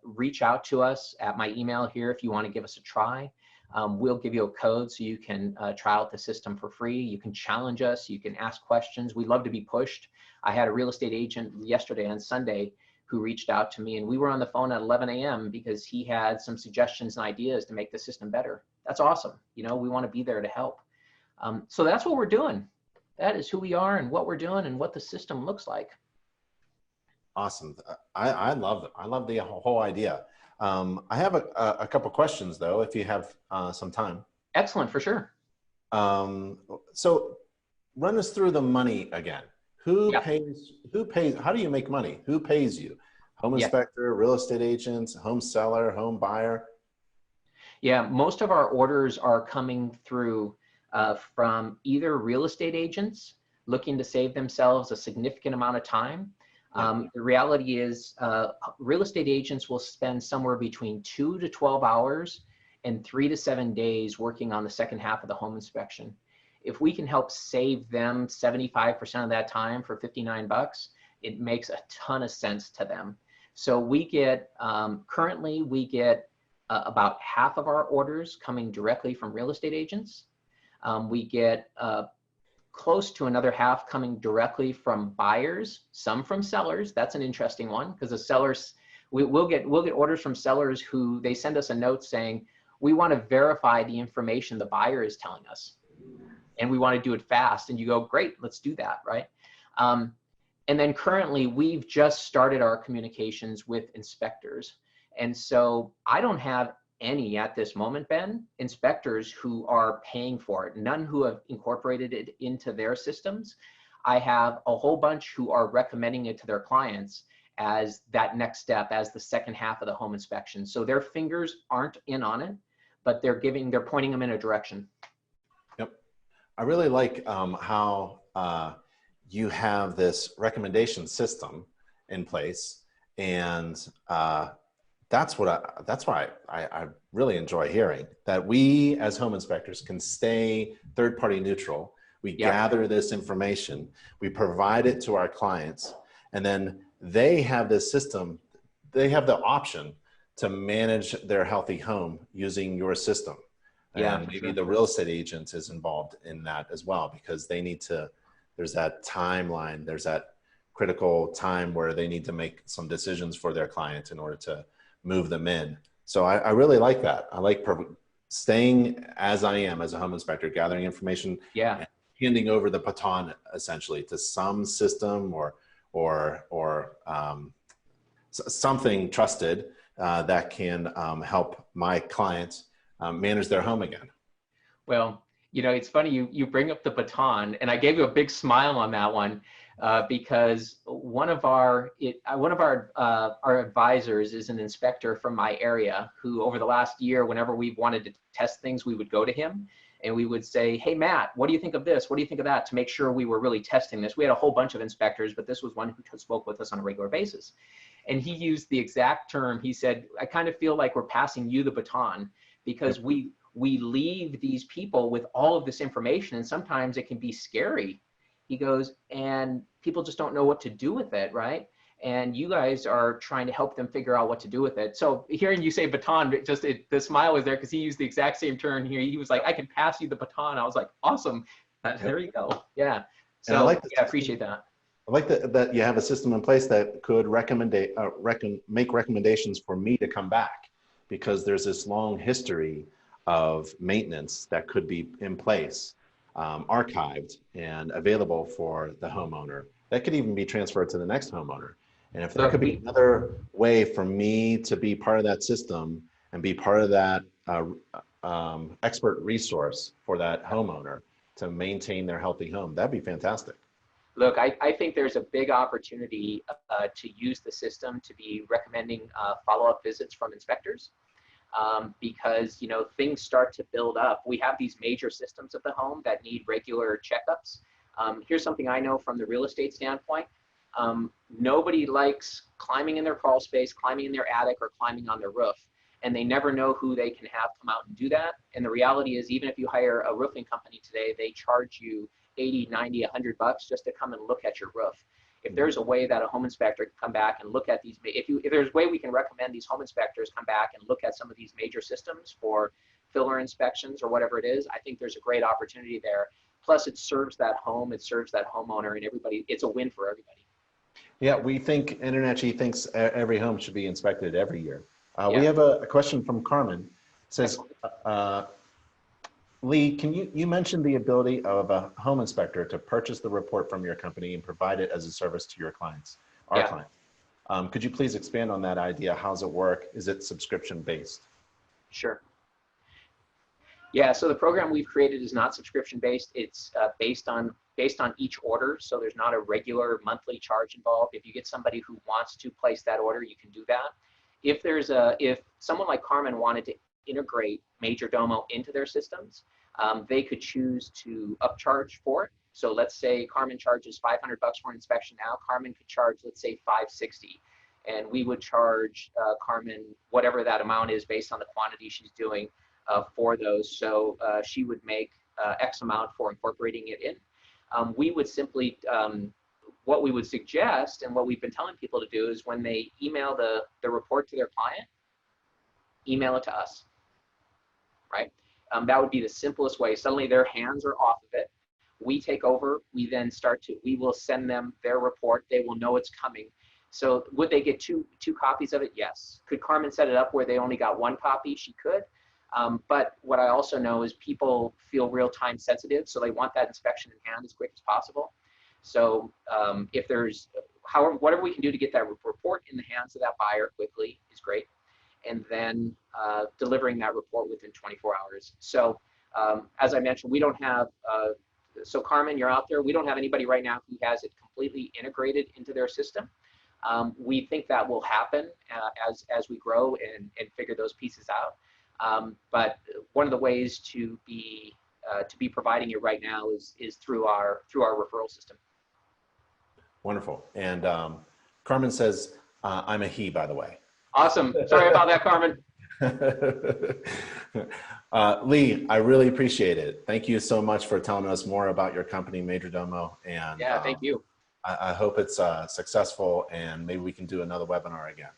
reach out to us at my email here if you want to give us a try. We'll give you a code so you can try out the system for free. You can challenge us. You can ask questions. We love to be pushed. I had a real estate agent yesterday on Sunday who reached out to me, and we were on the phone at 11 a.m. because he had some suggestions and ideas to make the system better. That's awesome. You know, we want to be there to help. So that's what we're doing. That is who we are and what we're doing and what the system looks like. Awesome. I love it. I love the whole idea. I have a couple questions though, if you have some time. Excellent, for sure. So run us through the money again. Who pays, how do you make money? Who pays you? Home inspector, real estate agents, home seller, home buyer? Yeah, most of our orders are coming through from either real estate agents looking to save themselves a significant amount of time. The reality is real estate agents will spend somewhere between 2 to 12 hours and 3 to 7 days working on the second half of the home inspection. If we can help save them 75% of that time for $59, it makes a ton of sense to them. So we get, currently we get about half of our orders coming directly from real estate agents. We get close to another half coming directly from buyers, some from sellers. That's an interesting one, because the sellers, we'll get orders from sellers who they send us a note saying, we want to verify the information the buyer is telling us, and we want to do it fast. And you go, great, let's do that, right? And then currently we've just started our communications with inspectors. And so I don't have any at this moment, Ben, inspectors who are paying for it, none who have incorporated it into their systems. I have a whole bunch who are recommending it to their clients as that next step, as the second half of the home inspection. So their fingers aren't in on it, but they're pointing them in a direction. Yep. I really like how you have this recommendation system in place, and that's why I really enjoy hearing that we as home inspectors can stay third-party neutral. We gather this information, we provide it to our clients, and then they have this system, they have the option to manage their healthy home using your system. And maybe the real estate agent is involved in that as well, because they need to, there's that timeline, there's that critical time where they need to make some decisions for their client in order to move them in. So I really like that. I like staying as I am as a home inspector, gathering information, and handing over the baton essentially to some system or something trusted that can help my client manage their home again. Well, you know, it's funny you bring up the baton, and I gave you a big smile on that one because one of our advisors is an inspector from my area who, over the last year, whenever we wanted to test things, we would go to him and we would say, "Hey, Matt, what do you think of this? What do you think of that?" To make sure we were really testing this. We had a whole bunch of inspectors, but this was one who spoke with us on a regular basis. And he used the exact term. He said, "I kind of feel like we're passing you the baton because we leave these people with all of this information, and sometimes it can be scary." He goes, and people just don't know what to do with it, right? And you guys are trying to help them figure out what to do with it. So hearing you say baton, the smile was there because he used the exact same term here. He was like, "I can pass you the baton." I was like, "Awesome, there you go." Yeah. So And I like yeah, I appreciate that. I like that you have a system in place that could make recommendations for me to come back, because there's this long history of maintenance that could be in place, archived and available for the homeowner. That could even be transferred to the next homeowner. And if there could be another way for me to be part of that system and be part of that expert resource for that homeowner to maintain their healthy home, that'd be fantastic. Look, I think there's a big opportunity to use the system to be recommending follow-up visits from inspectors. Because, you know, things start to build up. We have these major systems of the home that need regular checkups. Here's something I know from the real estate standpoint. Nobody likes climbing in their crawl space, climbing in their attic, or climbing on their roof. And they never know who they can have come out and do that. And the reality is, even if you hire a roofing company today, they charge you 80, 90, 100 bucks just to come and look at your roof. If there's a way that a home inspector can come back and look at these, if there's a way we can recommend these home inspectors come back and look at some of these major systems for filler inspections or whatever it is, I think there's a great opportunity there. Plus, it serves that home, it serves that homeowner, and everybody. It's a win for everybody. Yeah, we think InterNACHI thinks every home should be inspected every year. Yeah. We have a question from Carmen. It says, Lee, you mentioned the ability of a home inspector to purchase the report from your company and provide it as a service to your clients, our clients. Could you please expand on that idea? How does it work? Is it subscription based? Sure. Yeah, so the program we've created is not subscription based. It's based on each order. So there's not a regular monthly charge involved. If you get somebody who wants to place that order, you can do that. If someone like Carmen wanted to integrate Majordomo into their systems, they could choose to upcharge for it. So let's say Carmen charges 500 bucks for an inspection now. Carmen could charge, let's say, 560, and we would charge Carmen whatever that amount is based on the quantity she's doing for those. So she would make X amount for incorporating it in. We would simply, what we would suggest and what we've been telling people to do is when they email the report to their client, email it to us, right? That would be the simplest way. Suddenly their hands are off of it. We take over. We then we will send them their report. They will know it's coming. So would they get two copies of it? Yes. Could Carmen set it up where they only got one copy? She could. But what I also know is people feel real-time sensitive, so they want that inspection in hand as quick as possible. So if there's, whatever we can do to get that report in the hands of that buyer quickly is great. And then delivering that report within 24 hours. So as I mentioned, we don't have, so Carmen, you're out there, we don't have anybody right now who has it completely integrated into their system. We think that will happen as we grow and figure those pieces out. But one of the ways to be providing it right now is through our referral system. Wonderful. And Carmen says, I'm a he, by the way. Awesome. Sorry about that, Carmen. Lee, I really appreciate it. Thank you so much for telling us more about your company, Majordomo. And yeah, thank you. I hope it's successful, and maybe we can do another webinar again.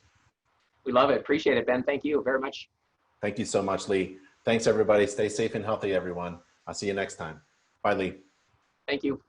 We love it. Appreciate it, Ben. Thank you very much. Thank you so much, Lee. Thanks, everybody. Stay safe and healthy, everyone. I'll see you next time. Bye, Lee. Thank you.